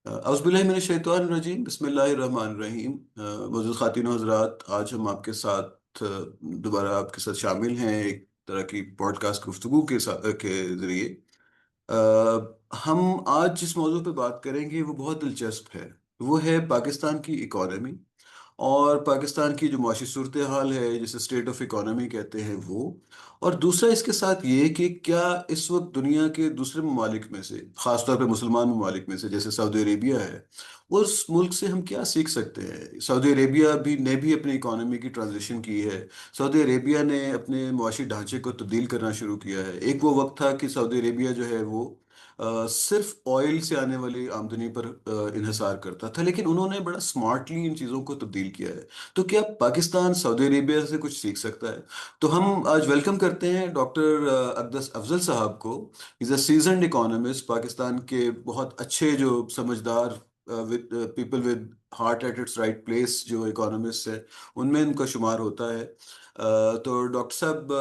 औज़ुबिल्लाहिमिनश्शैतानिर्रजीम बिस्मिल्लाहिर्रहमानिर्रहीम। मौजूद ख़ातिन हज़रात, आज हम आपके साथ दोबारा आपके साथ शामिल हैं एक तरह की पॉडकास्ट गुफ्तगू के ज़रिए। हम आज जिस मौजू पे बात करेंगे वो बहुत दिलचस्प है। वो है पाकिस्तान की इकॉनमी और पाकिस्तान की जो माशी सूरत हाल है, जिसे स्टेट ऑफ इकोनॉमी कहते हैं वो। और दूसरा इसके साथ ये कि क्या इस वक्त दुनिया के दूसरे ममालिक में से, ख़ासतौर पे मुसलमान ममालिक में से जैसे सऊदी अरेबिया है, उस मुल्क से हम क्या सीख सकते हैं। सऊदी अरेबिया भी अपनी इकोनॉमी की ट्रांजिशन की है। सऊदी अरेबिया ने अपने मुआशी ढांचे को तब्दील करना शुरू किया है। एक वो वक्त था कि सऊदी अरेबिया जो है वो सिर्फ ऑयल से आने वाली आमदनी पर इन्हिसार करता था, लेकिन उन्होंने बड़ा स्मार्टली इन चीज़ों को तब्दील किया है। तो क्या पाकिस्तान सऊदी अरेबिया से कुछ सीख सकता है? तो हम आज वेलकम करते हैं डॉक्टर अक़दस अफजल साहब को। Is a seasoned economist, Pakistan के बहुत अच्छे जो समझदार with people with heart at its right place जो इकोनॉमिस्ट है, उनमें इनका शुमार होता है। तो डॉक्टर साहब,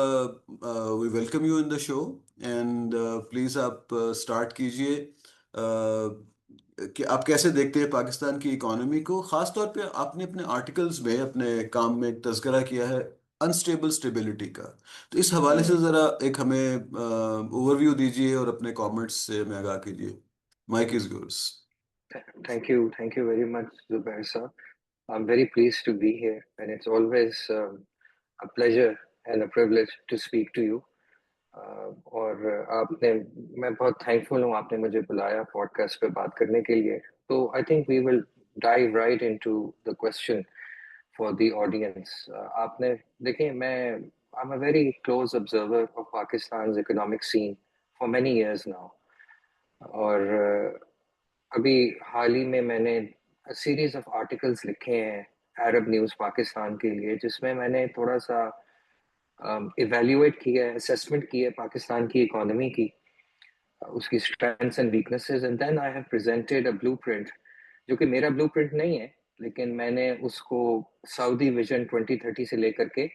we welcome you in the show and please आप स्टार्ट कीजिए कि आप कैसे देखते हैं पाकिस्तान की इकोनॉमी को। ख़ास तौर पे आपने अपने आर्टिकल्स में, अपने काम में एक तज़किरा किया है अनस्टेबल स्टेबिलिटी का। तो इस हवाले से Hmm. ज़रा एक हमें ओवरव्यू दीजिए और अपने कमेंट्स से हमें आगाह कीजिए। Mike is yours. Thank you very much, Zubair sir. I'm very pleased to be here, and it's always a pleasure and a privilege to speak to you. और आपने मैं बहुत थैंकफुल हूँ आपने मुझे बुलाया पॉडकास्ट पे बात करने के लिए. तो I think we will dive right into the question for the audience. आपने देखिए मैं I am a very close observer of Pakistan economic scene for many years now. और अभी हाल ही में मैंने सीरीज ऑफ आर्टिकल्स लिखे हैं अरब न्यूज़ पाकिस्तान के लिए, जिसमें मैंने थोड़ा सा इवेल्युएट किया है, असेसमेंट की है पाकिस्तान की इकोनॉमी की, उसकी strengths and weaknesses, and then I have presented a blueprint जो कि मेरा ब्लूप्रिंट नहीं है, लेकिन मैंने उसको सऊदी विजन 2030 से लेकर के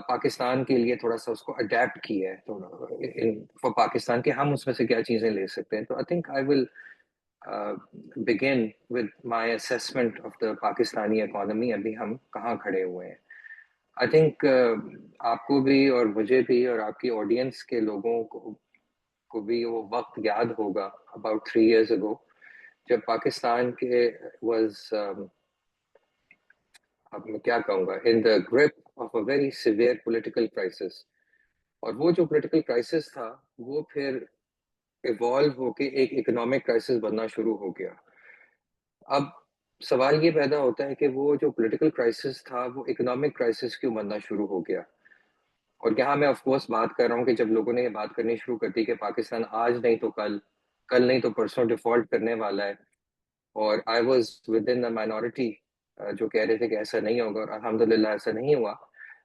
पाकिस्तान के लिए थोड़ा सा उसको अडेप्ट किया है, तो फॉर पाकिस्तान के हम उसमें से क्या चीज़ें ले सकते हैं. तो I think I will begin with my assessment of the Pakistani economy. अभी हम कहाँ खड़े हुए हैं. आई थिंक आपको भी और मुझे भी और आपकी ऑडियंस के लोगों को भी वो वक्त याद होगा about 3 years ago जब पाकिस्तान के was अब मैं क्या कहूँगा in the grip of a very severe political crisis. और वो जो political crisis था वो फिर इवॉल्व होके एक इकोनॉमिक क्राइसिस बनना शुरू हो गया. अब सवाल ये पैदा होता है कि वो जो पॉलिटिकल क्राइसिस था वो इकोनॉमिक क्राइसिस क्यों बनना शुरू हो गया. और यहाँ मैं ऑफ कोर्स बात कर रहा हूँ कि जब लोगों ने ये बात करनी शुरू कर दी कि पाकिस्तान आज नहीं तो कल, कल नहीं तो परसों डिफॉल्ट करने वाला है, और I was with in the minority जो कह रहे थे कि ऐसा नहीं होगा, और अल्हम्दुलिल्लाह ऐसा नहीं हुआ.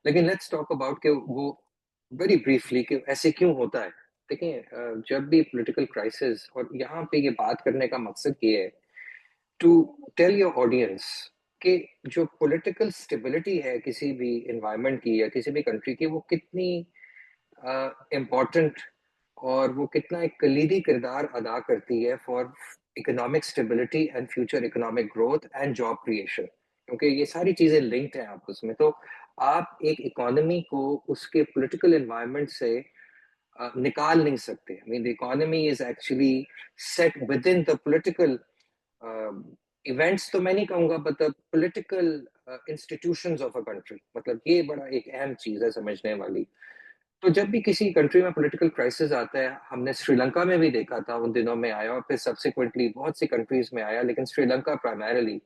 लेकिन लेट्स टॉक अबाउट कि वो वेरी ब्रीफली कि ऐसे क्यों होता है. देखिए जब भी पॉलिटिकल क्राइसिस, और यहाँ पे ये बात करने का मकसद ये है टू टेल योर ऑडियंस कि जो पॉलिटिकल स्टेबिलिटी है किसी भी एनवायरनमेंट की या किसी भी कंट्री की, वो कितनी इम्पोर्टेंट और वो कितना एक कलीदी किरदार अदा करती है for economic stability and future economic growth and job creation, क्योंकि ये सारी चीजें लिंक्ड हैं आपस में. तो आप एक इकोनॉमी को उसके पॉलिटिकल एनवायरनमेंट से निकाल नहीं सकते. I mean the economy is actually set with in the political events, तो मैं नहीं कहूंगा, but the political institutions of a country. मतलब ये बड़ा एक अहम चीज है समझने वाली. तो जब भी किसी कंट्री में पॉलिटिकल क्राइसिस आता है, हमने श्रीलंका में भी देखा था, उन दिनों में आया, और फिर सब्सिक्वेंटली बहुत सी कंट्रीज में आया, लेकिन श्रीलंका प्राइमरीली.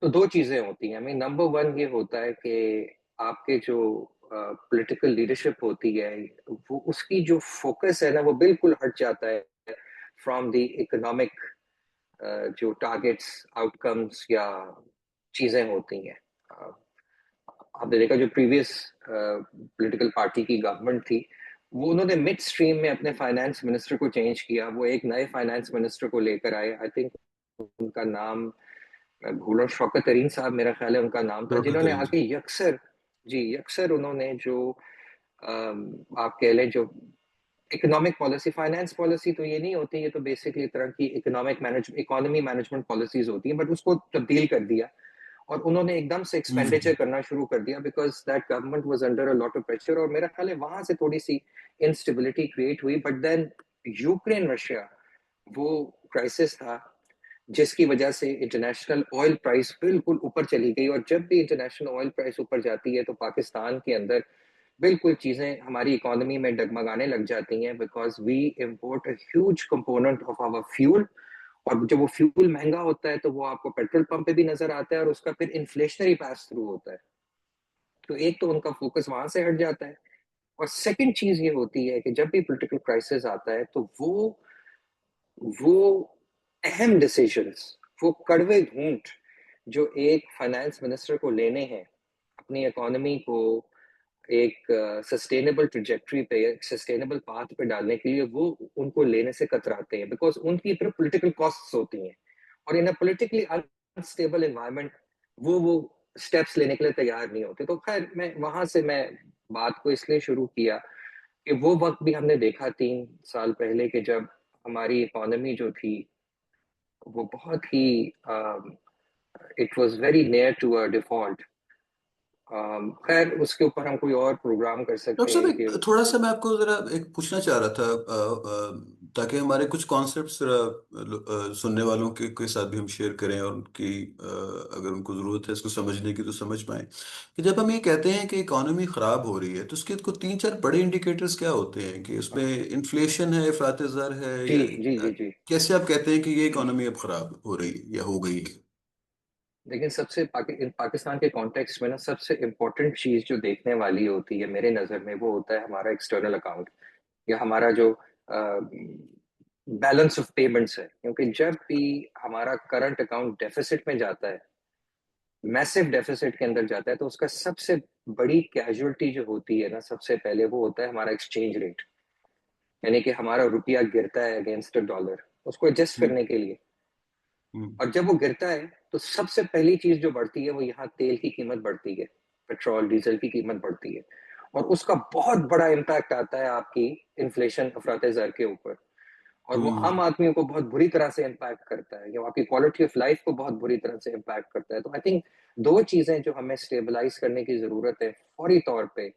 तो दो चीजें होती हैं. आई मीन नंबर वन ये होता है कि आपके जो पॉलिटिकल लीडरशिप होती है, वो उसकी जो फोकस है ना, वो बिल्कुल हट जाता है फ्रॉम द इकोनॉमिक जो टारगेट्स, आउटकम्स या चीजें होती हैं. आपने देखा जो प्रीवियस पॉलिटिकल पार्टी की गवर्नमेंट थी, वो उन्होंने मिड स्ट्रीम में अपने फाइनेंस मिनिस्टर को चेंज किया, वो एक नए फाइनेंस मिनिस्टर को लेकर आए. आई थिंक उनका नाम मैं भूल, शौकत तरीन साहब मेरा ख्याल है उनका नाम था, शौकत जिन्होंने तरीन जी। आके यक्सर, जी यक्सर उन्होंने जो आप कह लें जो इकोनॉमिक पॉलिसी, फाइनेंस पॉलिसी तो ये नहीं होती, ये तो बेसिकली तरह की इकोनॉमी मैनेजमेंट पॉलिसीज होती हैं, बट उसको तब्दील कर दिया और उन्होंने एकदम से एक्सपेंडिचर हम्म। करना शुरू कर दिया because that government was under a lot of pressure. और मेरा ख्याल है वहां से थोड़ी सी इंस्टेबिलिटी क्रिएट हुई। बट देन यूक्रेन रशिया वो क्राइसिस था जिसकी वजह से इंटरनेशनल ऑयल प्राइस बिल्कुल ऊपर चली गई। और जब भी इंटरनेशनल ऑयल प्राइस ऊपर जाती है तो पाकिस्तान के अंदर बिल्कुल चीजें हमारी इकोनॉमी में डगमगाने लग जाती हैं because we import a huge component of our fuel. और जब वो फ्यूल महंगा होता है तो वो आपको पेट्रोल पंप पे भी नजर आता है और उसका फिर इन्फ्लेशनरी पास थ्रू होता है। तो एक तो उनका फोकस वहां से हट जाता है। और सेकंड चीज ये होती है कि जब भी पॉलिटिकल क्राइसिस आता है तो वो अहम डिसीजंस, वो कड़वे घूंट जो एक फाइनेंस मिनिस्टर को लेने हैं अपनी इकोनॉमी को एक सस्टेनेबल ट्रिजेक्टरी पे, एक सस्टेनेबल पाथ पे डालने के लिए, वो उनको लेने से कतराते हैं बिकॉज उनकी फिर पॉलिटिकल कॉस्ट्स होती हैं। और इन अ पॉलिटिकली अनस्टेबल एनवायरनमेंट वो स्टेप्स लेने के लिए तैयार नहीं होते। तो खैर मैं वहां से मैं बात को इसलिए शुरू किया कि वो वक्त भी हमने देखा 3 साल पहले कि जब हमारी इकोनॉमी जो थी वो बहुत ही it was very near to a default. खैर उसके ऊपर हम कोई और प्रोग्राम कर डॉक्टर सकते साहब हैं कि एक थोड़ा सा मैं आपको जरा एक पूछना चाह रहा था, ताकि हमारे कुछ कॉन्सेप्ट्स जरा सुनने वालों के साथ भी हम शेयर करें और उनकी अगर उनको ज़रूरत है इसको समझने की तो समझ पाएं कि जब हम ये कहते हैं कि इकोनॉमी ख़राब हो रही है तो उसके को तीन चार बड़े इंडिकेटर्स क्या होते हैं कि उसमें इन्फ्लेशन है, अफरात ज़र है, जी या जी जी जी। कैसे आप कहते हैं कि ये इकोनॉमी अब ख़राब हो रही है या हो गई है? लेकिन पाकिस्तान के कॉन्टेक्स्ट में ना सबसे इम्पोर्टेंट चीज जो देखने वाली होती है मेरे नजर में वो होता है हमारा एक्सटर्नल अकाउंट या हमारा जो बैलेंस ऑफ पेमेंट्स है। क्योंकि जब भी हमारा करंट अकाउंट डेफिसिट में जाता है, मैसिव डेफिसिट के अंदर जाता है, तो उसका सबसे बड़ी कैजुअलिटी जो होती है ना सबसे पहले वो होता है हमारा एक्सचेंज रेट। यानी कि हमारा रुपया गिरता है अगेंस्ट डॉलर उसको एडजस्ट हम्म। करने के लिए। हम्म। और जब वो गिरता है तो सबसे पहली चीज जो बढ़ती है वो यहाँ तेल की कीमत बढ़ती है, पेट्रोल डीजल की कीमत बढ़ती है। और उसका बहुत बड़ा इम्पैक्ट आता है आपकी इन्फ्लेशन अफराते ज़र के ऊपर। और वो आम हम्म। आदमियों को बहुत बुरी तरह से इम्पैक्ट करता है, या आपकी क्वालिटी ऑफ लाइफ को बहुत बुरी तरह से इम्पैक्ट करता है। तो आई थिंक दो चीजें जो हमें स्टेबलाइज करने की जरूरत है फौरी तौर पे,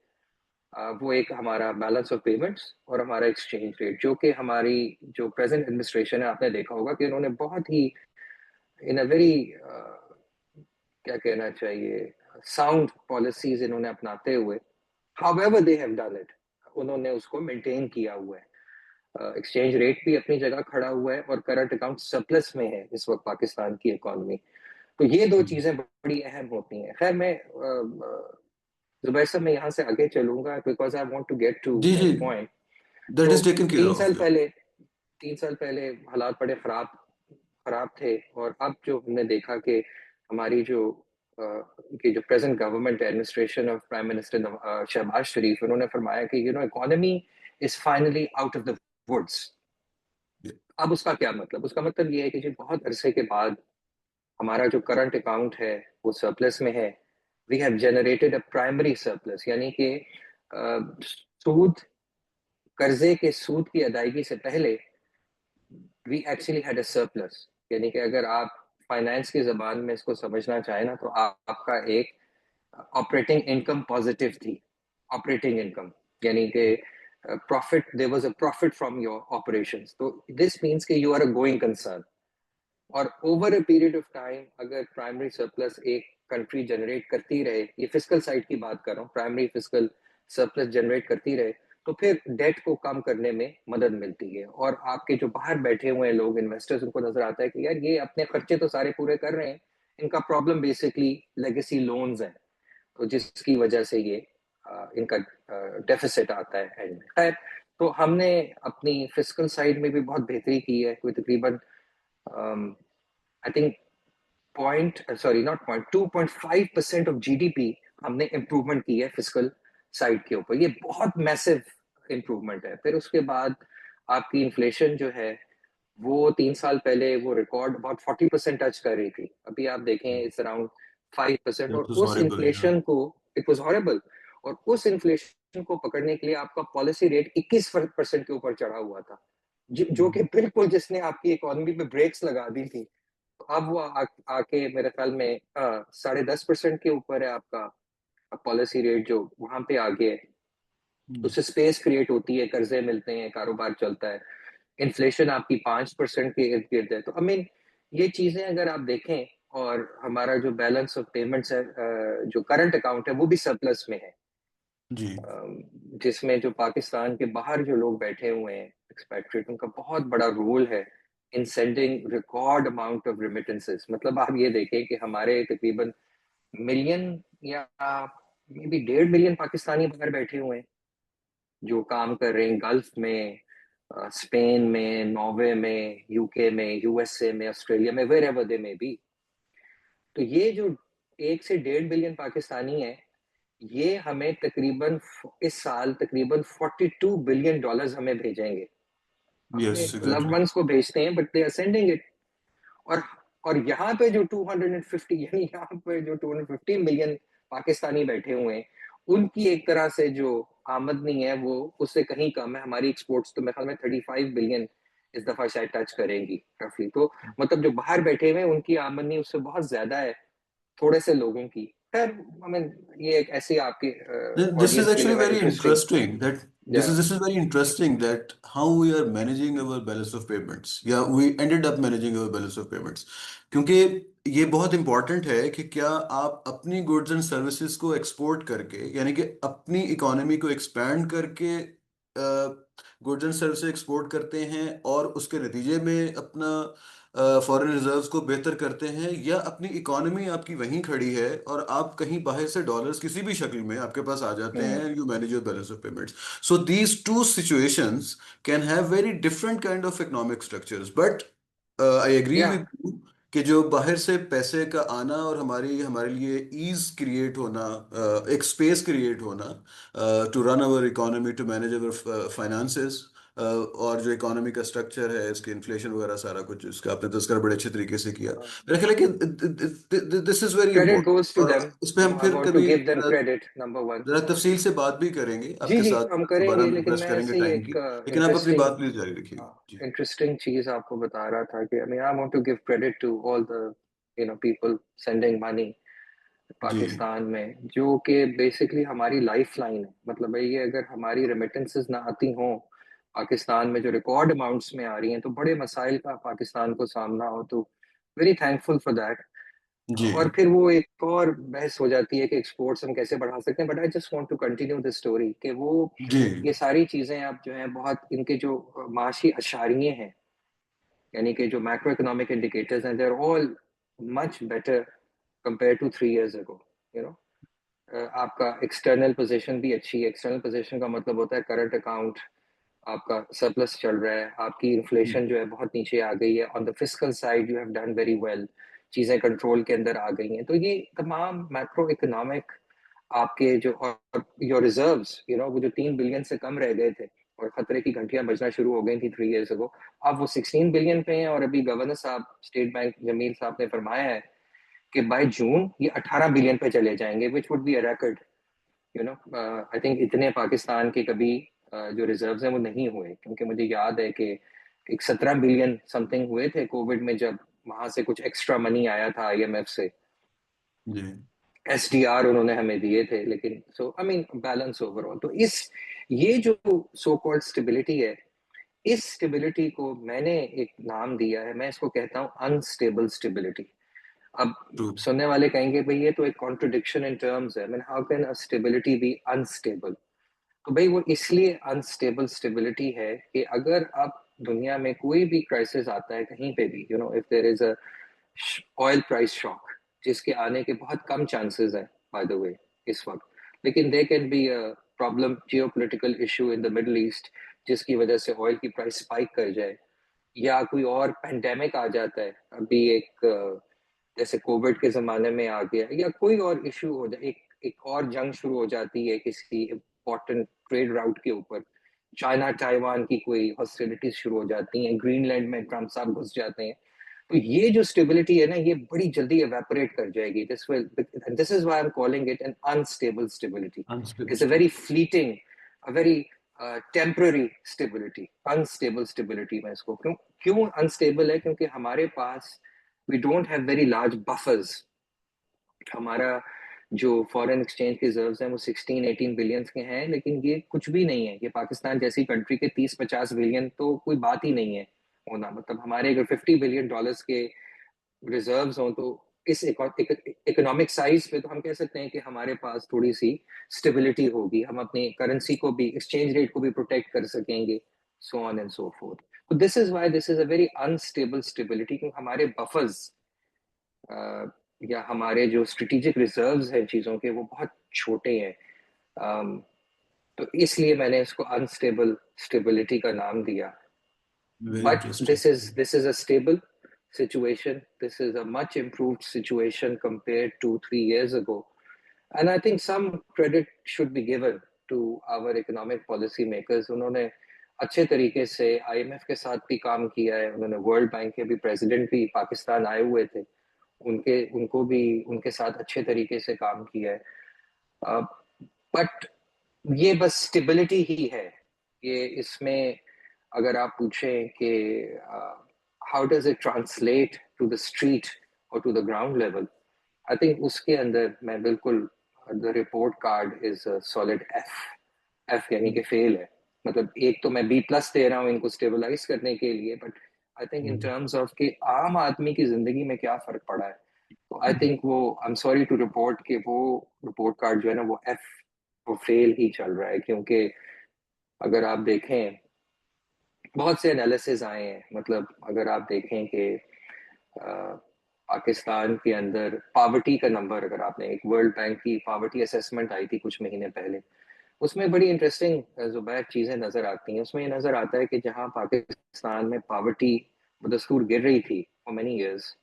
वो एक हमारा बैलेंस ऑफ पेमेंट्स और हमारा एक्सचेंज रेट, जो कि हमारी जो प्रेजेंट एडमिनिस्ट्रेशन है आपने देखा होगा कि उन्होंने बहुत ही इन अ वेरी क्या कहना चाहिए साउंड पॉलिसीज इन्होंने अपनाते हुए however they have done it उन्होंने उसको मेंटेन किया हुआ है। एक्सचेंज रेट भी अपनी जगह खड़ा हुआ है और करंट अकाउंट सरप्लस में है इस वक्त पाकिस्तान की इकोनॉमी। तो ये दो हम्म। चीजें बड़ी अहम होती हैं। खैर मैं जुबैर साहब मैं यहाँ से आगे चलूंगा because I want to get to जी जी, दैट पॉइंट। दैट तो इज टेकन केयर तीन ऑफ। साल पहले 3 साल पहले हालात बड़े खराब खराब थे। और अब जो हमने देखा कि हमारी जो कि जो present government administration of prime minister Shahbaz Sharif, उन्होंने फरमाया कि economy is finally out of the woods. अब उसका क्या मतलब? उसका मतलब ये है कि जी बहुत अरसे के बाद हमारा जो करंट अकाउंट है वो सरप्लस में है। We have generated a primary surplus, यानी कि सूद कर्जे के सूद की अदायगी से पहले we actually had a surplus. यानी कि अगर आप फाइनेंस की जबान में इसको समझना चाहें ना तो आपका एक ऑपरेटिंग इनकम पॉजिटिव थी। ऑपरेटिंग इनकम यानी कि profit, there was a profit from your operations. तो दिस मींस कि you are a going concern. और over a period of time अगर प्राइमरी सरप्लस एक कंट्री जनरेट करती रहे, ये फिजिकल साइड की बात कर रहा हूँ, प्राइमरी फिजिकल सरप्लस जनरेट करती रहे, तो फिर डेट को कम करने में मदद मिलती है। और आपके जो बाहर बैठे हुए हैं लोग, इन्वेस्टर्स, उनको नजर आता है कि यार ये अपने खर्चे तो सारे पूरे कर रहे हैं, इनका प्रॉब्लम बेसिकली लेगेसी लोन्स है, तो जिसकी वजह से ये इनका डेफिसिट आता है एंड में। खैर, तो हमने अपनी फिजिकल साइड में भी बहुत बेहतरी की है। कोई तकरीबन I think point sorry not point 2.5% of GDP हमने इम्प्रूवमेंट की है फिजिकल साइड के ऊपर। ये बहुत मैसिव इम्प्रूवमेंट है। फिर उसके बाद आपकी इन्फ्लेशन जो है वो 3 साल पहले वो रिकॉर्ड अबाउट 40% टच कर रही थी, अभी आप देखें इट्स अराउंड 5%। दैट और वाज उस हॉरिबल, या। इन्फ्लेशन को, इट वाज हॉरेबल, और उस इन्फ्लेशन को पकड़ने के लिए आपका पॉलिसी रेट 21% के ऊपर चढ़ा हुआ था, जो कि बिल्कुल जिसने आपकी इकोनॉमी पे ब्रेक्स लगा दी थी। तो अब वो आके मेरे ख्याल में 10.5% के ऊपर है आपका पॉलिसी रेट, जो वहां पे आ गया है। उससे स्पेस क्रिएट होती है, कर्जे मिलते हैं, कारोबार चलता है। इन्फ्लेशन आपकी 5% के इर्द गिर्द है। तो आई मीन ये चीजें अगर आप देखें, और हमारा जो बैलेंस ऑफ पेमेंट्स है, जो करंट अकाउंट है, वो भी सरप्लस में है। जी। जिसमें जो पाकिस्तान के बाहर जो लोग बैठे हुए हैं एक्सपैट्रिएट, उनका बहुत बड़ा रोल है इन sending record amount of remittances. मतलब आप ये देखें कि हमारे तकरीबन मिलियन या मे बी 1.5 मिलियन पाकिस्तानी बाहर बैठे हुए हैं, जो काम कर रहे हैं गल्फ में, स्पेन में, नॉर्वे में, यूके में, यूएसए में, ऑस्ट्रेलिया में, वेर एवर दे में बी। तो ये जो 1 से 1.5 बिलियन पाकिस्तानी है, ये हमें तकरीबन इस साल तकरीबन $42 बिलियन हमें भेजेंगे। यस, अपने लव एग्जैक्टली। वंस को भेजते हैं, but they are sending it. और और यहाँ पे जो 250, यानी यहाँ पे जो 250 मिलियन पाकिस्तानी बैठे हुए हैं, उनकी एक तरह से जो आमदनी है वो उससे कहीं कम है। हमारी एक्सपोर्ट्स तो मेरे ख्याल में 35 बिलियन इस दफा शायद टच करेंगी रफली। तो मतलब जो बाहर बैठे हुए हैं उनकी आमदनी उससे बहुत ज्यादा है थोड़े से लोगों की। खैर, आई मीन ये एक ऐसी आपके This is ऑडियंस के लिए actually मैं very इंटरेस्टिंग। interesting that या this is very interesting that how we are managing our balance of payments. Yeah, we ended up managing our balance of payments. क्योंकि ये बहुत important है कि क्या आप अपनी goods and services को export करके, यानी कि अपनी इकोनॉमी को expand करके गुड्स एंड सर्विसेज एक्सपोर्ट करते हैं और उसके नतीजे में अपना फॉरेन रिजर्व्स को बेहतर करते हैं, या अपनी इकोनॉमी आपकी वहीं खड़ी है और आप कहीं बाहर से डॉलर्स किसी भी शक्ल में आपके पास आ जाते हैं, you manage your balance of payments. So these two situations can have very different kind of economic structures, but I agree या विद यू कि जो बाहर से पैसे का आना और हमारी हमारे लिए ईज क्रिएट होना, एक स्पेस क्रिएट होना to run our economy, to manage our finances, और जो इकोनॉमी का स्ट्रक्चर है, इसकी इन्फ्लेशन वगैरह सारा कुछ, इसका आपने तस्करा बड़े अच्छे तरीके से किया। मेरा ख्याल है कि this is very credit important, goes to और देम। इस पे हम आई फिर वांट टू कभी give them credit, number one. जरा तफसील से बात भी करेंगे जी आपके जी, साथ, हम दोबारा करेंगे, लेकिन इन्वेस्ट मैं करेंगे ऐसे ही टाइम की, एक लेकिन आप अपनी इंटरेस्टिंग बात प्लीज जारी रखिएगा जी। इंटरेस्टिंग चीज आपको बता रहा था कि I want to give credit to all the people sending money जी। पाकिस्तान में, जो कि बेसिकली हमारी लाइफ लाइन है। मतलब ये अगर हमारी रेमिटेंसेस ना आती हों पाकिस्तान में, जो रिकॉर्ड अमाउंट्स में आ रही हैं, तो बड़े मसाइल का पाकिस्तान को सामना हो। तो वेरी थैंकफुल फॉर दैट। जी। और फिर वो एक और बहस हो जाती है कि एक्सपोर्ट्स हम कैसे बढ़ा सकते हैं, but I just want to continue the story कि वो जी। ये सारी चीजें आप जो है बहुत इनके जो माशी अशारिये हैं, यानी कि जो मैक्रो इकोनॉमिक इंडिकेटर्स हैं, they are all much better compare to 3 years ago। You know, आपका एक्सटर्नल पोजीशन भी अच्छी है। एक्सटर्नल पोजीशन का मतलब होता है करंट अकाउंट आपका सरप्लस चल रहा है, आपकी इन्फ्लेशन जो है बहुत नीचे आ गई है। On the fiscal side you have done very well, चीजें कंट्रोल के अंदर आ गई हैं। तो ये तमाम मैक्रो इकोनॉमिक आपके जो, और योर रिजर्व्स, वो जो 3 बिलियन से कम रह गए थे और खतरे की घंटियां बजना शुरू हो गई थी 3 years ago, अब वो 16 बिलियन पे हैं। और अभी गवर्नर साहब, स्टेट बैंक जमील साहब ने फरमाया है कि बाय जून ये 18 बिलियन पे चले जाएंगे, which would be a record। I think इतने पाकिस्तान के कभी जो रिजर्व्स हैं वो नहीं हुए, क्योंकि मुझे याद है कि एक 17 बिलियन समथिंग हुए थे कोविड में, जब वहां से कुछ एक्स्ट्रा मनी आया था आईएमएफ से। जी। एसडीआर उन्होंने हमें दिए थे, लेकिन सो आई मीन बैलेंस ओवरऑल। तो इस ये जो सो कॉल्ड स्टेबिलिटी है, इस स्टेबिलिटी को मैंने एक नाम दिया है, मैं इसको कहता हूँ अनस्टेबल स्टेबिलिटी। अब ट्रू। सुनने वाले कहेंगे भाई ये तो एक कॉन्ट्रडिक्शन इन टर्म्स है, mean how can a stability be unstable. तो भाई वो इसलिए अनस्टेबल स्टेबिलिटी है कि अगर आप दुनिया में कोई भी क्राइसिस आता है कहीं पे भी, if there is a oil price shock, जिसके आने के बहुत कम चांसेस हैं बाय द वे इस वक्त, लेकिन they can be a problem, geopolitical issue in the Middle East, जिसकी वजह से ऑयल की प्राइस स्पाइक कर जाए, या कोई और पेंडेमिक आ जाता है। अभी एक जैसे कोविड के जमाने में आ गया, या कोई और इशू हो जाए, एक और जंग शुरू हो जाती है किसी इंपॉर्टेंट ट्रेड राउट के ऊपर, चाइना ताइवान की कोई हॉस्टिलिटीज शुरू हो जाती हैं, ग्रीनलैंड में ट्रम्प साहब घुस जाते हैं। तो ये जो स्टेबिलिटी है ना, ये बड़ी जल्दी एवेपोरेट कर जाएगी. This is why I am calling it an unstable stability. Unstable it's a very state. Fleeting, a very temporary stability, unstable stability. मैं इसको क्यों क्यों अनस्टेबल है, क्योंकि हमारे पास we don't have very large buffers. हमारा जो फॉरेन एक्सचेंज रिजर्व्स हैं वो 16-18 बिलियंस के हैं, लेकिन ये कुछ भी नहीं है. ये पाकिस्तान जैसी कंट्री के 30-50 बिलियन तो कोई बात ही नहीं है होना. मतलब हमारे अगर $50 बिलियन के रिजर्व्स हों, तो इस इकोनॉमिक साइज पे तो हम कह सकते हैं कि हमारे पास थोड़ी सी स्टेबिलिटी होगी. हम अपनी करेंसी को भी, एक्सचेंज रेट को भी प्रोटेक्ट कर सकेंगे, so on and so forth. तो this is why this is a very unstable stability, क्योंकि हमारे बफर्स या हमारे जो स्ट्रेटेजिक रिजर्व्स हैं चीज़ों के, वो बहुत छोटे हैं. um, तो इसलिए मैंने इसको अनस्टेबल स्टेबिलिटी का नाम दिया. Very But interesting. this is a stable situation. This is a much improved situation compared to 3 years ago. And I think some credit should be given to our economic policy makers. उन्होंने अच्छे तरीके से IMF के साथ भी काम किया है. उन्होंने वर्ल्ड बैंक के भी प्रेसिडेंट भी पाकिस्तान आए हुए थे, उनको भी उनके साथ अच्छे तरीके से काम किया है. बट ये बस स्टेबिलिटी ही है. ये इसमें अगर आप पूछें कि how does it translate to the street और to the ground level, I think उसके अंदर मैं बिल्कुल, the report card is solid F. F यानी कि फेल है. मतलब एक तो मैं B+ दे रहा हूँ इनको स्टेबलाइज करने के लिए, but I think in terms of कि आम आदमी की जिंदगी में क्या फर्क पड़ा है, तो आई थिंक वो, I am sorry to report कि वो रिपोर्ट कार्ड जो है ना, वो एफ, वो फेल ही चल रहा है. क्योंकि अगर आप देखें, बहुत से एनालिसिस आए हैं. मतलब अगर आप देखें कि पाकिस्तान के अंदर पावर्टी का नंबर, अगर आपने, एक वर्ल्ड बैंक की पावर्टी असेसमेंट आई थी कुछ महीने पहले, उसमें बड़ी इंटरेस्टिंग जुबैर चीजें नजर आती हैं. उसमें ये नजर आता है कि जहां पाकिस्तान में पावर्टी बदस्तूर गिर रही थी फॉर मेनी इयर्स,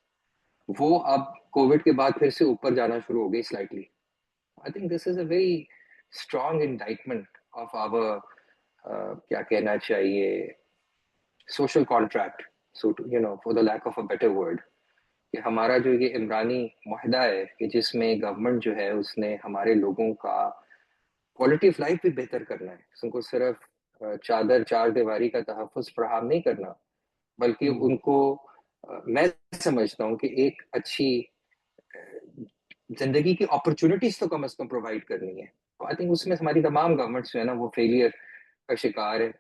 वो अब कोविड के बाद फिर से ऊपर जाना शुरू हो गई slightly. I think this is a very strong indictment of our, क्या कहना चाहिए, social contract, so for the lack of a better word, कि हमारा जो ये इमरानी मुआहदा है, कि जिसमें गवर्नमेंट जो है उसने हमारे लोगों का क्वालिटी ऑफ लाइफ भी बेहतर करना है. उनको सिर्फ चादर चार दीवारी का तहफ़्फ़ुज़ फराहम नहीं करना, बल्कि उनको, मैं समझता हूँ कि एक अच्छी जिंदगी की अपॉर्चुनिटीज तो कम से कम प्रोवाइड करनी है. तो आई थिंक उसमें हमारी तमाम गवर्नमेंट्स जो है ना, वो फेलियर का शिकार है.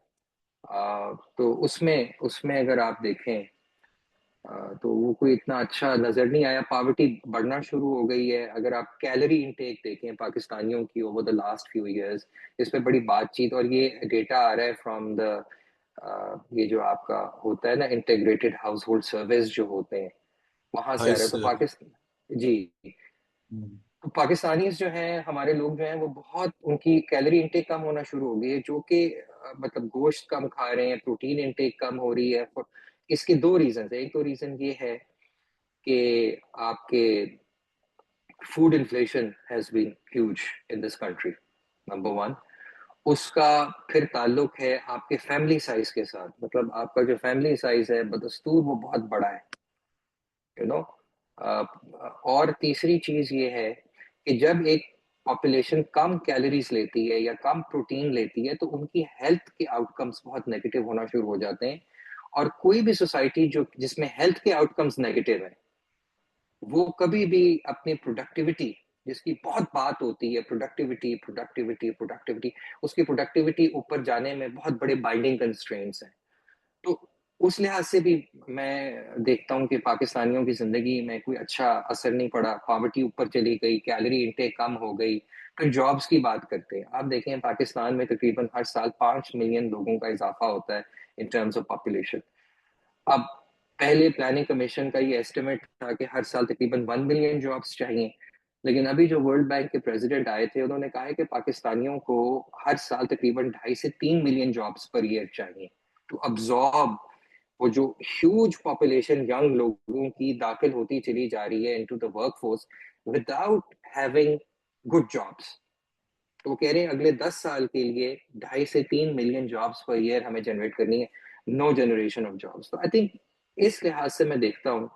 तो उसमें उसमें अगर आप देखें, तो वो कोई इतना अच्छा नजर नहीं आया. पावर्टी बढ़ना शुरू हो गई है. अगर आप कैलोरी इनटेक देखें पाकिस्तानियों की over the last few years, इस पे बड़ी बातचीत, और ये डेटा आ रहा है फ्रॉम द, ये जो आपका होता है ना, इंटीग्रेटेड हाउस होल्ड सर्विस जो होते हैं, वहां से आ रहा है. तो Sir. पाकिस्तान जी, तो पाकिस्तानी जो हैं, हमारे लोग जो हैं, वो बहुत, उनकी कैलोरी इंटेक कम होना शुरू हो गई है, जो कि मतलब गोश्त कम खा रहे हैं, प्रोटीन इंटेक कम हो रही है. इसके दो रीजन है. एक तो रीजन ये है कि आपके food inflation has been huge in this country, number one. उसका फिर ताल्लुक है आपके फैमिली साइज के साथ. मतलब आपका जो फैमिली साइज है बदस्तूर, वो बहुत बड़ा है, यू नो. और तीसरी चीज ये है कि जब एक पॉपुलेशन कम कैलोरीज लेती है या कम प्रोटीन लेती है, तो उनकी हेल्थ के आउटकम्स बहुत नेगेटिव होना शुरू हो जाते हैं. और कोई भी सोसाइटी जो जिसमें हेल्थ के आउटकम्स नेगेटिव है, वो कभी भी अपनी प्रोडक्टिविटी, जिसकी बहुत बात होती है, प्रोडक्टिविटी प्रोडक्टिविटी प्रोडक्टिविटी, उसकी प्रोडक्टिविटी ऊपर जाने में बहुत बड़े बाइंडिंग कंस्ट्रेंट्स हैं. तो उस लिहाज से भी मैं देखता हूँ कि पाकिस्तानियों की जिंदगी में कोई अच्छा असर नहीं पड़ा. पॉवर्टी ऊपर चली गई, कैलोरी इंटेक कम हो गई. फिर जॉब्स की बात करते हैं. आप देखें, पाकिस्तान में तकरीबन हर साल 5 मिलियन लोगों का इजाफा होता है इन टर्म्स ऑफ पॉपुलेशन. अब पहले प्लानिंग कमीशन का ये एस्टिमेट था कि हर साल तकरीबन 1 मिलियन जॉब्स चाहिए. लेकिन अभी जो वर्ल्ड बैंक के प्रेसिडेंट आए थे, उन्होंने कहा है कि पाकिस्तानियों को हर साल तकरीबन 2.5 से 3 मिलियन जॉब्स पर ईयर चाहिए टू अब्सॉर्ब वो जो ह्यूज पॉपुलेशन यंग लोगों की दाखिल होती चली जा रही है into the workforce without having good jobs. तो वो कह रहे हैं अगले 10 साल के लिए 2.5 से 3 मिलियन जॉब्स पर ईयर हमें जनरेट करनी है. No generation of jobs. तो आई थिंक इस लिहाज से मैं देखता हूँ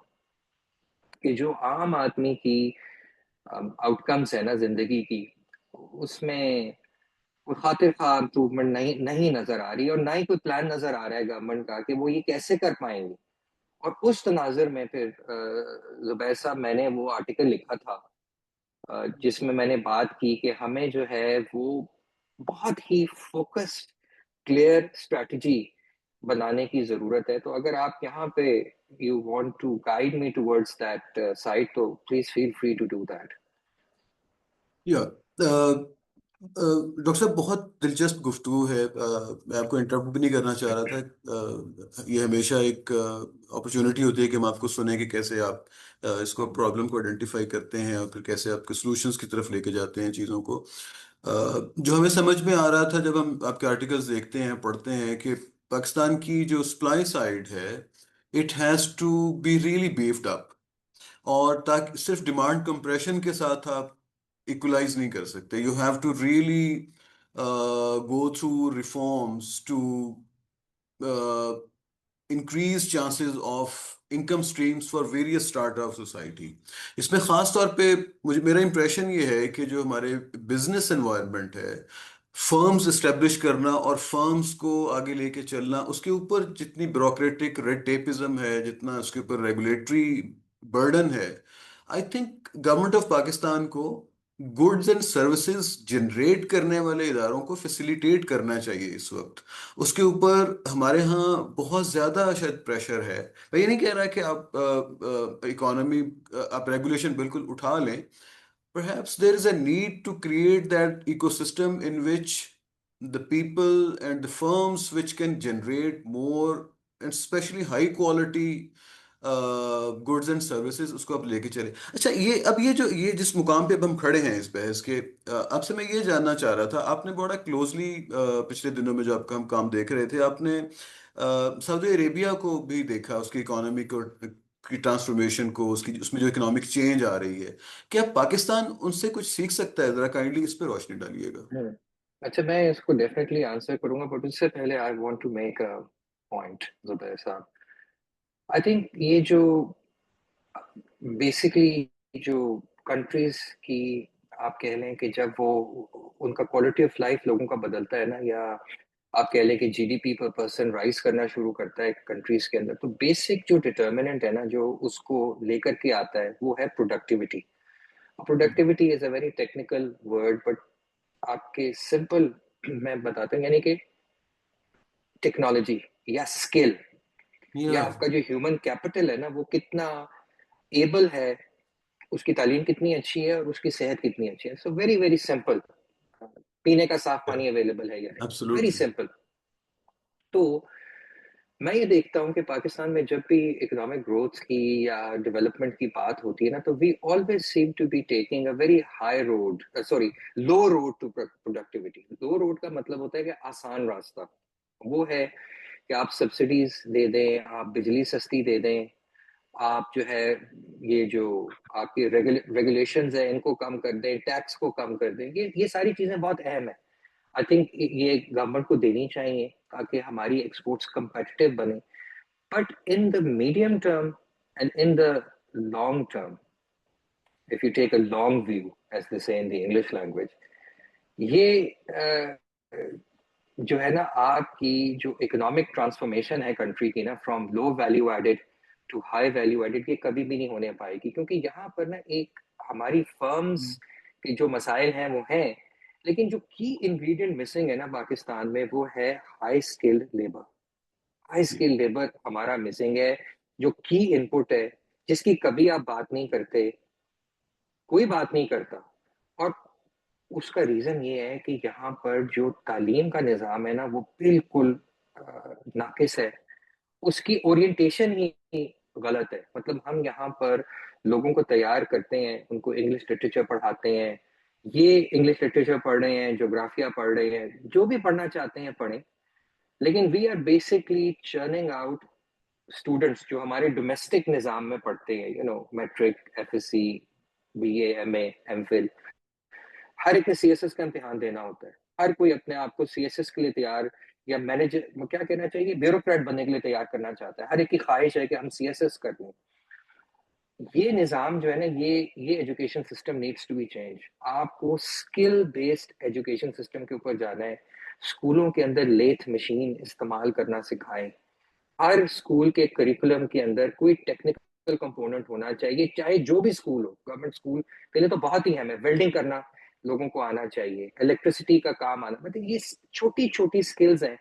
कि जो आम आदमी की आउटकम्स है ना जिंदगी की, उसमें वो खातिर खा इम्प्रूवमेंट नहीं नजर आ रही, और ना ही कोई प्लान नजर आ रहा है गवर्नमेंट का कि वो ये कैसे कर पाएंगे। और उस तनाजुर में फिर जुबैर साहब, मैंने वो आर्टिकल लिखा था जिसमें मैंने बात की कि हमें जो है वो बहुत ही फोकस्ड क्लियर स्ट्रेटजी बनाने की जरूरत है। तो अगर आप यहाँ पे you want to guide me towards that side, तो please feel free to do that. या डॉक्टर साहब, बहुत दिलचस्प गुफ्तगू है। मैं आपको इंटरप्ट भी नहीं करना चाह रहा था। ये हमेशा एक अपॉर्चुनिटी होती है कि हम आपको सुने कि कैसे आप इसको प्रॉब्लम को आइडेंटिफाई करते हैं और फिर कैसे आपके सॉल्यूशंस की तरफ लेके जाते हैं चीज़ों को। जो हमें समझ में आ रहा था जब हम आपके आर्टिकल्स देखते हैं, पढ़ते हैं, कि पाकिस्तान की जो सप्लाई साइड है, it has to be really beefed up. और ताकि सिर्फ डिमांड कंप्रेशन के साथ आप इक्वलाइज नहीं कर सकते, you have to really go through reforms to increase chances of income streams for various strata of society. इसमें खास तौर पे मुझे मेरा इंप्रेशन ये है कि जो हमारे बिजनेस एनवायरनमेंट है, फर्म्स इस्टेब्लिश करना और फर्म्स को आगे लेके चलना, उसके ऊपर जितनी ब्यूरोक्रेटिक रेड टेपिज्म है, जितना उसके ऊपर रेगुलेटरी बर्डन है, I think government of Pakistan को गुड्स एंड सर्विसेज जनरेट करने वाले इदारों को फैसिलिटेट करना चाहिए इस वक्त। उसके ऊपर हमारे यहाँ बहुत ज़्यादा शायद प्रेशर है। मैं ये नहीं कह रहा कि आप इकोनॉमी, आप रेगुलेशन बिल्कुल उठा लें। Perhaps there is a need to create that ecosystem in which the people and the firms which can generate more and especially high quality goods and services, उसको आप लेके चले। अच्छा, ये अब ये जिस मुकाम पे अब हम खड़े हैं इस बहस के, आपसे मैं ये जानना चाह रहा था, आपने बड़ा क्लोजली पिछले दिनों में जो आपका हम काम देख रहे थे, आपने सऊदी अरेबिया को भी देखा, उसकी इकोनॉमी को की ट्रांसफॉर्मेशन को, उसकी उसमें जो इकोनॉमिक चेंज आ रही है। क्या पाकिस्तान उनसे कुछ सीख सकता है? जरा काइंडली इस पर रोशनी डालिएगा। हम्म। अच्छा, मैं इसको डेफिनेटली आंसर करूंगा, बट उससे पहले I want to make a point Zubair साहब। आई थिंक ये जो बेसिकली जो कंट्रीज की, आप कह लें कि जब वो उनका क्वालिटी ऑफ लाइफ लोगों का बदलता है ना, या आप कह लें कि जीडीपी पर पर्सन राइज करना शुरू करता है कंट्रीज के अंदर, तो बेसिक जो डिटर्मिनेंट है ना जो उसको लेकर के आता है, वो है productivity. Productivity is a very technical word, but आपके सिंपल मैं बताता हूँ, यानी कि टेक्नोलॉजी या स्किल, या या आपका जो ह्यूमन कैपिटल है ना वो कितना एबल है, उसकी तालीम कितनी अच्छी है और उसकी सेहत कितनी अच्छी है। सो वेरी वेरी सिंपल, पीने का साफ पानी अवेलेबल है या नहीं, वेरी एब्सोल्युटली। सिंपल। तो मैं ये देखता हूँ कि पाकिस्तान में जब भी इकोनॉमिक ग्रोथ की या डेवलपमेंट की बात होती है ना, तो we always seem to be taking a very high road, sorry, low road to productivity. Low road का मतलब होता है कि आसान रास्ता, वो है कि आप सब्सिडीज दे दें, आप बिजली सस्ती दे दें, आप जो है ये जो आपकी रेगुलेशंस है इनको कम कर दें, टैक्स को कम कर दें। ये सारी चीजें बहुत अहम है। आई थिंक ये गवर्नमेंट को देनी चाहिए ताकि हमारी एक्सपोर्ट्स competitive बने। But in the medium term and in the long term, if you take a long view as they say in the English language, ये जो है ना आपकी जो इकोनॉमिक ट्रांसफॉर्मेशन है कंट्री की ना, from low value added to high value added, ये कभी भी नहीं होने पाएगी। क्योंकि यहाँ पर ना एक हमारी फर्म्स के जो मसाइल हैं वो हैं, लेकिन जो की इंग्रेडिएंट मिसिंग है ना पाकिस्तान में, वो है high skilled labour. High skilled labour हमारा मिसिंग है, जो की इनपुट है, जिसकी कभी आप बात नहीं करते, कोई बात नहीं करता। और उसका रीजन ये है कि यहाँ पर जो तालीम का निज़ाम है ना वो बिल्कुल नाकिस है, उसकी ओरिएंटेशन ही गलत है। मतलब हम यहाँ पर लोगों को तैयार करते हैं, उनको इंग्लिश लिटरेचर पढ़ाते हैं, ये इंग्लिश लिटरेचर पढ़ रहे हैं, ज्योग्राफिया पढ़ रहे हैं, जो भी पढ़ना चाहते हैं पढ़ें, लेकिन we are basically churning out students जो हमारे डोमेस्टिक निज़ाम में पढ़ते हैं, you know, matric, FSc, BA, MA, MPhil. हर एक ने सीएसएस का इम्तिहान देना होता है, हर कोई अपने आप को सीएसएस के लिए तैयार या मैनेजर, वो क्या कहना चाहिए, ब्यूरोक्रेट बनने के लिए तैयार करना चाहता है। हर एक की ख्वाहिश है कि हम सीएसएस कर लें। ये निज़ाम जो है ना, ये education system needs to be change. आपको स्किल बेस्ड एजुकेशन सिस्टम के ऊपर जाना है। स्कूलों के अंदर लेथ मशीन इस्तेमाल करना सिखाएं। हर स्कूल के करिकुलम के अंदर कोई टेक्निकल कंपोनेंट होना चाहिए, चाहे जो भी स्कूल हो। गवर्नमेंट स्कूल के लिए तो बहुत ही अहम है, वेल्डिंग करना लोगों को आना चाहिए, इलेक्ट्रिसिटी का काम आना, मतलब ये छोटी छोटी स्किल्स हैं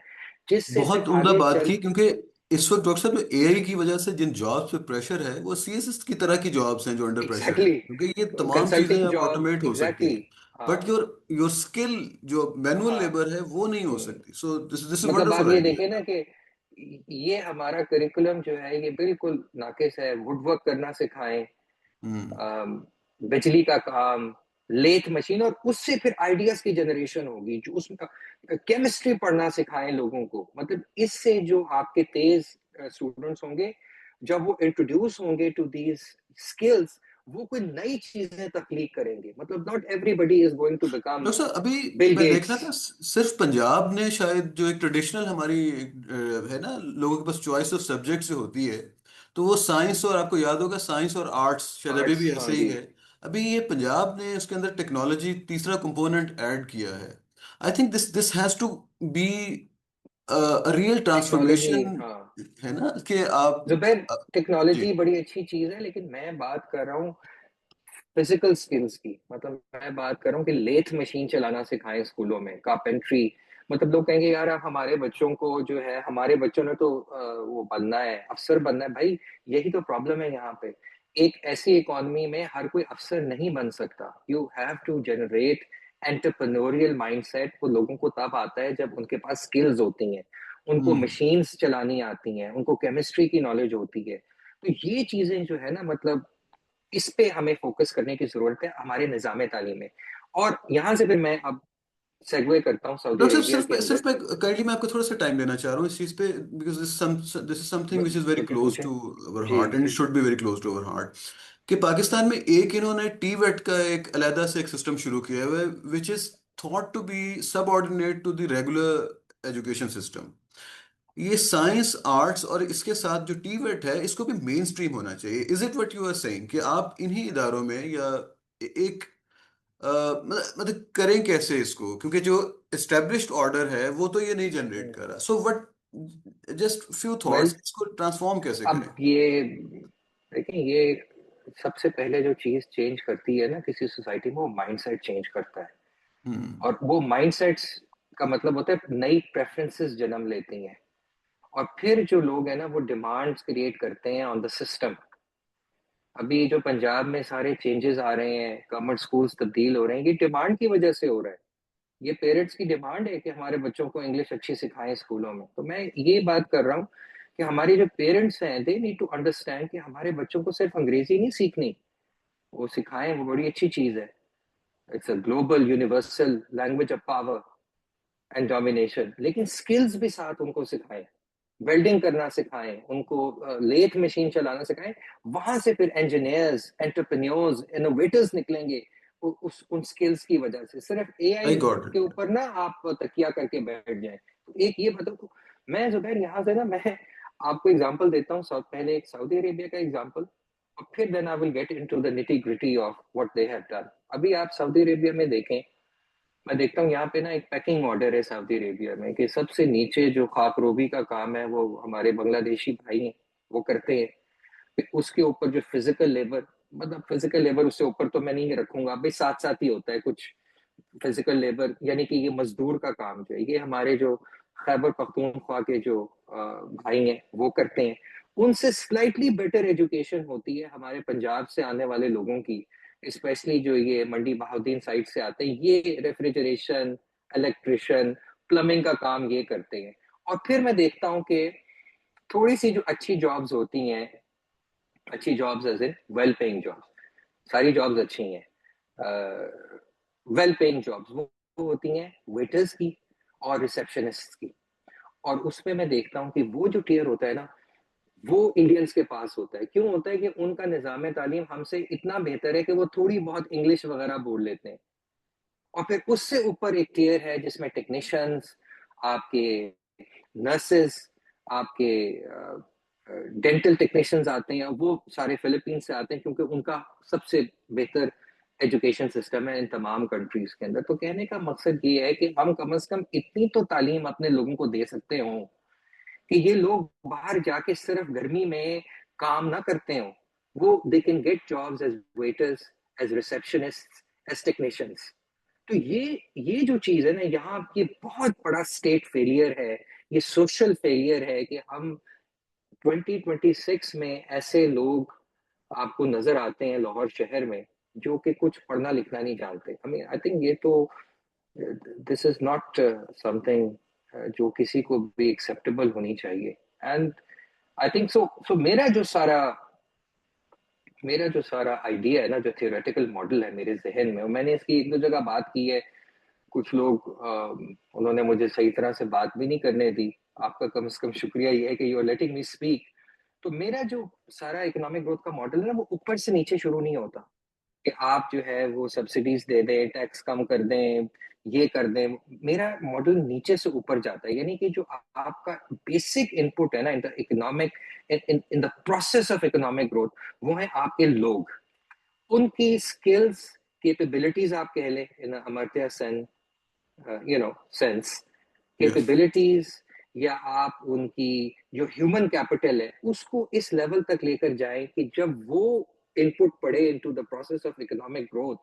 जिससे फिर बहुत उम्दा आगे बात चल। की, क्योंकि इस वक्त डॉक्टर साहब जो एआई की वजह से जिन जॉब्स पे प्रेशर है वो सीएसएस की तरह की जॉब्स हैं जो अंडर प्रेशर है, एग्जैक्टली, क्योंकि ये तमाम चीजें कंसल्टिंग अब जॉब, ऑटोमेट हो सकती एग्जैक्टली। हैं। बट हाँ योर योर स्किल, जो मैनुअल हाँ। लेबर है, वो नहीं हो हम्म। सकती। सो दिस दिस इज मतलब आप वंडरफुल ये देखें आइडिया। ना कि ये हमारा करिकुलम जो है ये बिल्कुल नाकिस है। वुडवर्क करना सिखाएं, हम्म। बिजली का काम, लेथ मशीन, और उससे फिर आइडियाज की जनरेशन होगी। जो उसमें केमिस्ट्री पढ़ना सिखाएं लोगों को। मतलब इससे जो आपके तेज स्टूडेंट्स होंगे, जब वो इंट्रोड्यूस होंगे टू दीज स्किल्स, वो कोई नई चीजें तख्लीक करेंगे। मतलब not everybody is going to become doctor साहब अभी बिल मैं देख गेट्स। रहा था, सिर्फ पंजाब ने शायद, जो एक ट्रेडिशनल हमारी है ना, लोगों के पास चॉइस ऑफ सब्जेक्ट से होती है, तो वो साइंस, और आपको याद होगा साइंस और आर्ट्स शायद अभी भी आर्ट्स, हाँ ऐसे ही जी। है। अभी ये पंजाब ने उसके अंदर टेक्नोलॉजी तीसरा कंपोनेंट ऐड किया है। I think this this has to be real technology, transformation, हाँ। है ना, कि आप जुबैर, अ, जी। टेक्नोलॉजी बड़ी अच्छी चीज है, लेकिन मैं बात कर रहा हूँ फिजिकल स्किल्स की। मतलब मैं बात कर रहा हूँ कि लेथ मशीन चलाना सिखाएं स्कूलों में, कारपेंट्री। मतलब लोग कहेंगे यार अब हमारे बच्चों को जो है, हमारे बच्चों ने तो वो बनना है, अफसर बनना है। भाई यही तो प्रॉब्लम है यहाँ पे। एक ऐसी इकोनॉमी में हर कोई अफसर नहीं बन सकता। You have to generate entrepreneurial mindset. वो लोगों को तब आता है जब उनके पास स्किल्स होती हैं, उनको हम्म। मशीन्स चलानी आती हैं, उनको केमिस्ट्री की नॉलेज होती है। तो ये चीजें जो है ना, मतलब इस पे हमें फोकस करने की जरूरत है हमारे निजाम तालीम में। और यहाँ से फिर मैं अब सेगवे करता हूँ सऊदी डॉक्टर साहब, अरेबिया के सिर्फ अंदर। मैं काइंडली मैं आपको थोड़ा सा टाइम देना चाह रहा हूँ इस चीज़ पे, because this is something which is very पूछे क्लोज पूछे। टू अवर जी हार्ट, एंड इट जी। Should be very close to our heart. कि पाकिस्तान में एक इन्होंने टीवेट का एक अलहदा से एक सिस्टम शुरू किया हुआ है, which is thought to be subordinate to the regular education system. ये साइंस आर्ट्स और इसके साथ जो टीवेट है, इसको भी मेन स्ट्रीम होना चाहिए। Is it what you are saying कि आप इन्हीं इदारों में या एक मतलब करें कैसे इसको, क्योंकि जो एस्टेब्लिश्ड ऑर्डर है वो तो ये नहीं जनरेट कर रहा। So what, just few well, thoughts, इसको ट्रांसफॉर्म कैसे करें? अब ये देखिए, ये सबसे पहले जो चीज चेंज करती है ना किसी सोसाइटी में, वो माइंडसेट चेंज करता है। हम्म। और वो माइंडसेट्स का मतलब होता है नई प्रेफरेंसेस जन्म लेती हैं। और फिर जो लोग हैं ना, वो डिमांड्स क्रिएट करते हैं ऑन द सिस्टम। अभी जो पंजाब में सारे चेंजेस आ रहे हैं, गवर्नमेंट स्कूल्स तब्दील हो रहे हैं, ये डिमांड की वजह से हो रहा है। ये पेरेंट्स की डिमांड है कि हमारे बच्चों को इंग्लिश अच्छी सिखाएं स्कूलों में। तो मैं ये बात कर रहा हूँ कि हमारे जो पेरेंट्स हैं, दे नीड टू अंडरस्टैंड कि हमारे बच्चों को सिर्फ अंग्रेजी नहीं सीखनी, वो सिखाएं, वो बड़ी अच्छी चीज है। It's a global universal language of power and domination. लेकिन स्किल्स भी साथ उनको सिखाएं, वेल्डिंग करना सिखाएं उनको, लेथ मशीन चलाना सिखाएं। वहां से फिर इंजीनियर्स, एंटरप्रेन्योर्स, इनोवेटर्स निकलेंगे उस उन स्किल्स की वजह से। सिर्फ आई एआई गॉट के इट। ऊपर ना आप तकिया करके बैठ जाएं। तो एक ये बताओ तो, मैं जुबैर यहाँ से ना, मैं आपको एग्जांपल देता हूँ। पहले एक सऊदी अरेबिया का एग्जांपल, और फिर then I will get into the nitty gritty of what they have done. अभी आप सऊदी अरेबिया में देखें, मैं देखता हूँ यहाँ पे ना एक पैकिंग ऑर्डर है सऊदी अरेबिया में, कि सबसे नीचे जो खाकरोबी का काम है वो हमारे बांग्लादेशी भाई हैं, वो करते हैं। फिर उसके ऊपर जो फिजिकल लेबर, मतलब फिजिकल लेबर उससे ऊपर तो मैं नहीं रखूंगा भाई, साथ साथ ही होता है कुछ। फिजिकल लेबर यानी कि ये मजदूर का काम जो है, ये हमारे जो खैबर पख्तूनख्वा के जो भाई हैं वो करते हैं। उनसे स्लाइटली बेटर एजुकेशन होती है हमारे पंजाब से आने वाले लोगों की। स्पेशली जो ये मंडी बहाउद्दीन साइड से आते हैं, ये रेफ्रिजरेशन, इलेक्ट्रिशियन, प्लम्बिंग का काम ये करते हैं। और फिर मैं देखता हूँ कि थोड़ी सी जो अच्छी जॉब्स होती हैं, अच्छी jobs as in well paying jobs, सारी जॉब्स अच्छी हैं, वेल पेइंग जॉब्स वो होती हैं वेटर्स की और रिसेप्शनिस्ट की। और उसमें मैं देखता हूँ कि वो जो टियर होता है ना, वो इंडियंस के पास होता है। क्यों होता है? कि उनका निजाम तालीम हमसे इतना बेहतर है कि वो थोड़ी बहुत इंग्लिश वगैरह बोल लेते हैं। और फिर उससे ऊपर एक टियर है जिसमें टेक्नीशियंस, आपके नर्सेस, आपके डेंटल टेक्नीशियंस आते हैं, वो सारे फिलीपींस से आते हैं क्योंकि उनका सबसे बेहतर एजुकेशन सिस्टम है इन तमाम कंट्रीज के अंदर। तो कहने का मकसद ये है कि हम कम से कम इतनी तो तालीम अपने लोगों को दे सकते हो कि ये लोग बाहर जाके सिर्फ गर्मी में काम ना करते हो, वो they can get jobs as waiters, as receptionist, as technicians. तो ये जो चीज है ना, यहाँ ये बहुत बड़ा स्टेट फेलियर है, ये सोशल फेलियर है कि हम 2026 में ऐसे लोग आपको नजर आते हैं लाहौर शहर में जो कि कुछ पढ़ना लिखना नहीं जानते। आई मीन आई थिंक ये तो दिस इज नॉट समथिंग जो किसी को भी एक्सेप्टेबल होनी चाहिए। एंड आई थिंक सो मेरा जो सारा आइडिया है ना, जो थियोरेटिकल मॉडल है मेरे जहन में, और मैंने इसकी एक दो जगह बात की है, कुछ लोग उन्होंने मुझे सही तरह से बात भी नहीं करने दी। आपका कम से कम शुक्रिया ये है कि you are letting me speak. तो मेरा जो सारा इकोनॉमिक ग्रोथ का मॉडल है ना, वो ऊपर से नीचे शुरू नहीं होता कि आप जो है वो सब्सिडीज दे दें, टैक्स कम कर दें, ये कर दें। मेरा मॉडल नीचे से ऊपर जाता है, यानी कि जो आपका बेसिक इनपुट है ना in the economic, in in the process of economic growth, वो है आपके लोग, उनकी स्किल्स, कैपेबिलिटीज आप कह लें in Amartya Sen sense, yes. Capabilities, या आप उनकी जो ह्यूमन कैपिटल है उसको इस लेवल तक लेकर जाएं कि जब वो इनपुट पड़े into the process of economic growth,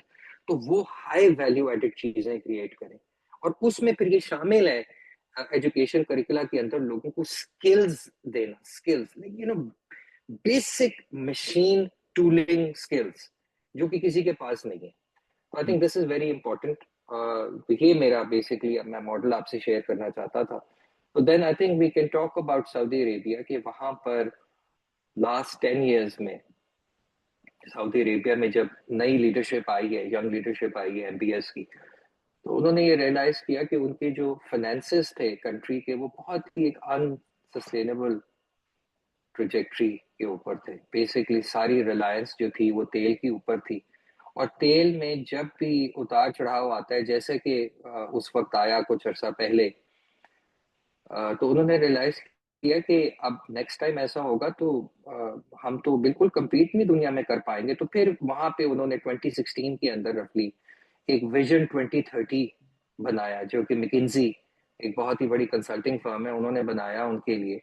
तो वो हाई वैल्यू एडेड चीजें क्रिएट करें। और उसमें फिर ये शामिल है एजुकेशन करिकुला के अंदर लोगों को स्किल्स देना, skills basic machine tooling skills जो कि किसी के पास नहीं है। I think this is very important. ये मेरा बेसिकली मैं मॉडल आपसे शेयर करना चाहता था। तो then I think we can talk about Saudi Arabia कि वहां पर लास्ट 10 years में सऊदी अरेबिया में जब नई लीडरशिप आई है, यंग लीडरशिप आई है एमबीएस की, तो उन्होंने ये रियलाइज किया कि उनके जो फाइनेंसेस थे कंट्री के, वो बहुत ही एक अनसस्टेनेबल ट्रेजेक्ट्री के ऊपर थे। बेसिकली सारी रिलायंस जो थी वो तेल के ऊपर थी, और तेल में जब भी उतार चढ़ाव आता है, जैसे कि उस वक्त आया कुछ अर्सा पहले, तो उन्होंने रियलाइज किया कि अब नेक्स्ट टाइम ऐसा होगा तो हम तो बिल्कुल कम्पीट नहीं दुनिया में कर पाएंगे। तो फिर वहां पे उन्होंने 2016 के अंदर रफली एक विजन 2030 बनाया, जो कि मैकिंजी, एक बहुत ही बड़ी कंसल्टिंग फर्म है, उन्होंने बनाया उनके लिए।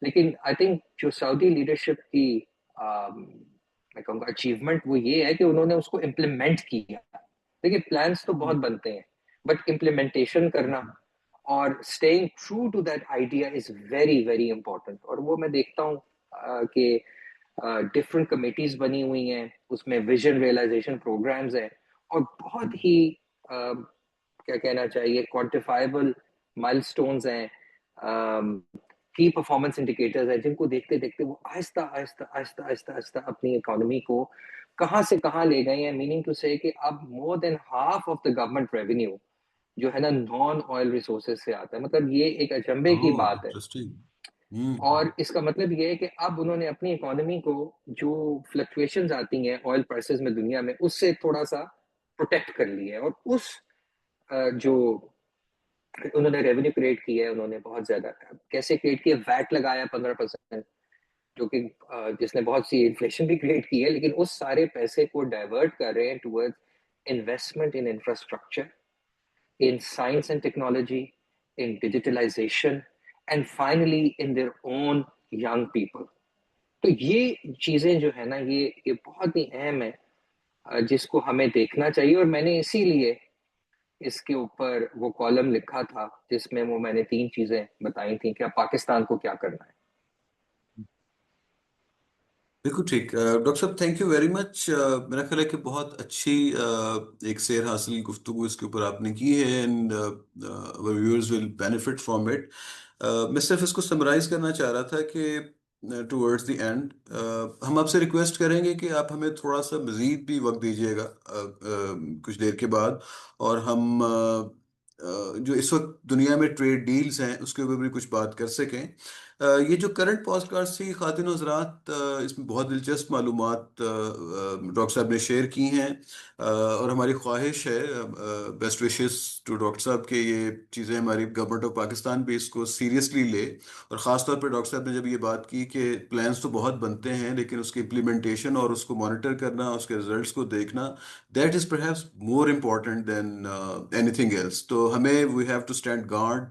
लेकिन आई थिंक जो सऊदी लीडरशिप की मैं कहूँगा अचीवमेंट वो ये है कि उन्होंने उसको इम्प्लीमेंट किया। देखिए प्लान्स तो बहुत बनते हैं, बट इम्प्लीमेंटेशन करना और staying true to that idea is very very important. और वो मैं देखता हूँ कि डिफरेंट कमेटीज बनी हुई हैं, उसमें विजन रियलाइजेशन प्रोग्राम्स हैं, और बहुत ही क्या कहना चाहिए, क्वांटिफाइबल माइलस्टोन्स हैं, की परफॉर्मेंस इंडिकेटर्स हैं, जिनको देखते देखते वो आहिस्ता आहिस्ता आहिस्ता आहिस्ता आहिस्ता अपनी इकोनॉमी को कहाँ से कहाँ ले गए हैं। मीनिंग टू से कि अब more than half of the government revenue जो है ना नॉन ऑयल रिसोर्सेज से आता है। मतलब ये एक अचंभे की ओह, बात है। इंटरेस्टिंग। और इसका मतलब ये है कि अब उन्होंने अपनी इकोनॉमी को, जो फ्लक्चुएशंस आती हैं ऑयल प्राइसेस में दुनिया में, उससे थोड़ा सा प्रोटेक्ट कर लिया है। और उस जो उन्होंने रेवेन्यू क्रिएट किया है, उन्होंने बहुत ज्यादा कैसे क्रिएट किया, वैट लगाया 15%, जो कि जिसने बहुत सी इन्फ्लेशन भी क्रिएट की है। लेकिन उस सारे पैसे को डाइवर्ट कर रहे हैं towards investment in infrastructure, in science and technology, in digitalization, and finally in their own young people. तो ये चीजें जो है ना, ये बहुत ही अहम है, जिसको हमें देखना चाहिए। और मैंने इसीलिए इसके ऊपर वो कॉलम लिखा था जिसमें वो मैंने 3 चीजें बताई थी कि अब पाकिस्तान को क्या करना है। बिल्कुल ठीक। डॉक्टर साहब, थैंक यू वेरी मच। मेरा ख्याल है कि बहुत अच्छी एक सैर हासिल गुफ्तगू इसके ऊपर आपने की है, and viewers will benefit from it. मैं सिर्फ इसको समराइज करना चाह रहा था कि टुवर्ड्स द एंड हम आपसे रिक्वेस्ट करेंगे कि आप हमें थोड़ा सा मज़ीद भी वक्त दीजिएगा कुछ देर के बाद, और हम जो इस वक्त दुनिया में ट्रेड डील्स हैं उसके ऊपर भी कुछ बात कर सकें। ये जो करंट पॉडकास्ट थी खातिन हज़रात, इसमें बहुत दिलचस्प मालूमात डॉक्टर साहब ने शेयर की हैं। और हमारी ख्वाहिश है, बेस्ट विशेस टू डॉक्टर साहब के ये चीज़ें हमारी गवर्नमेंट ऑफ पाकिस्तान भी इसको सीरियसली ले। और ख़ास तौर पे डॉक्टर साहब ने जब ये बात की कि प्लान्स तो बहुत बनते हैं लेकिन उसकी इम्प्लीमेंटेशन और उसको मॉनिटर करना, उसके रिजल्ट्स को देखना, that is perhaps more important than anything else. तो हमें we have to stand guard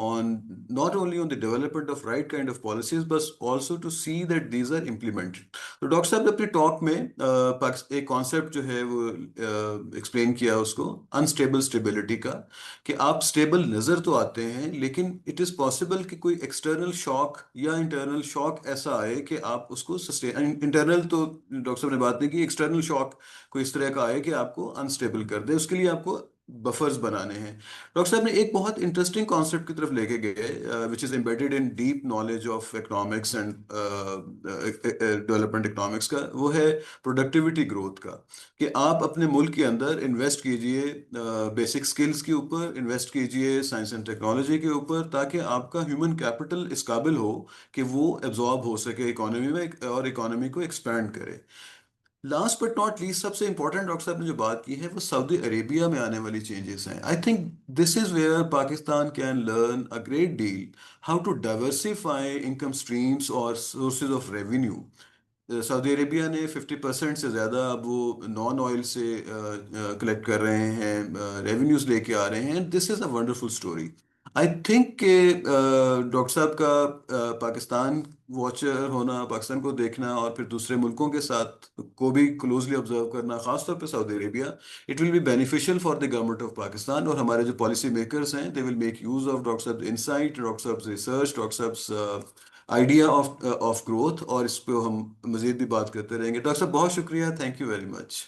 on not only on the development of right kind of policies but also to see that these are implemented। तो doctor साहब ने अपनी talk में एक concept जो है वो एक्सप्लेन किया उसको, अनस्टेबल स्टेबिलिटी का, कि आप स्टेबल नजर तो आते हैं लेकिन इट इज पॉसिबल कि कोई एक्सटर्नल शॉक या इंटरनल शॉक ऐसा आए कि आप उसको सस्टेन, इंटरनल तो डॉक्टर साहब ने बात नहीं की, एक्सटर्नल शॉक कोई इस तरह का आए कि आपको अनस्टेबल कर दे, उसके लिए आपको बफर्स बनाने हैं। डॉक्टर साहब ने एक बहुत इंटरेस्टिंग कॉन्सेप्ट की तरफ लेके गए which is embedded in deep knowledge of economics and development economics का, वो है प्रोडक्टिविटी ग्रोथ का। कि आप अपने मुल्क के अंदर इन्वेस्ट कीजिए बेसिक स्किल्स के ऊपर, इन्वेस्ट कीजिए साइंस एंड टेक्नोलॉजी के ऊपर, ताकि आपका ह्यूमन कैपिटल इस काबिल हो कि वो एब्जॉर्ब हो सके इकोनॉमी में और इकोनॉमी को एक्सपैंड करे। लास्ट बट नॉट लीस्ट, सबसे इंपॉर्टेंट डॉक्टर साहब ने जो बात की है वो सऊदी अरेबिया में आने वाली चेंजेस हैं। I think this is where Pakistan can learn a great deal, how to diversify income streams और sources of revenue. Saudi Arabia ने 50% से ज़्यादा अब वो नॉन ऑयल से कलेक्ट कर रहे हैं, रेवेन्यूज लेके आ रहे हैं। This is a wonderful story. I think कि डॉक्टर साहब का पाकिस्तान वॉचर होना, पाकिस्तान को देखना और फिर दूसरे मुल्कों के साथ को भी क्लोजली ऑब्जर्व करना, खासतौर पे Saudi Arabia, it will be beneficial for the government of Pakistan. और हमारे जो पॉलिसी मेकर्स हैं they will make use of doctor साहब इंसाइट, डॉक्टर साहब रिसर्च, डॉक्टर साहब आइडिया ऑफ ग्रोथ, और इस पे हम मजीद भी बात करते रहेंगे। डॉक्टर साहब बहुत शुक्रिया, थैंक यू वेरी मच।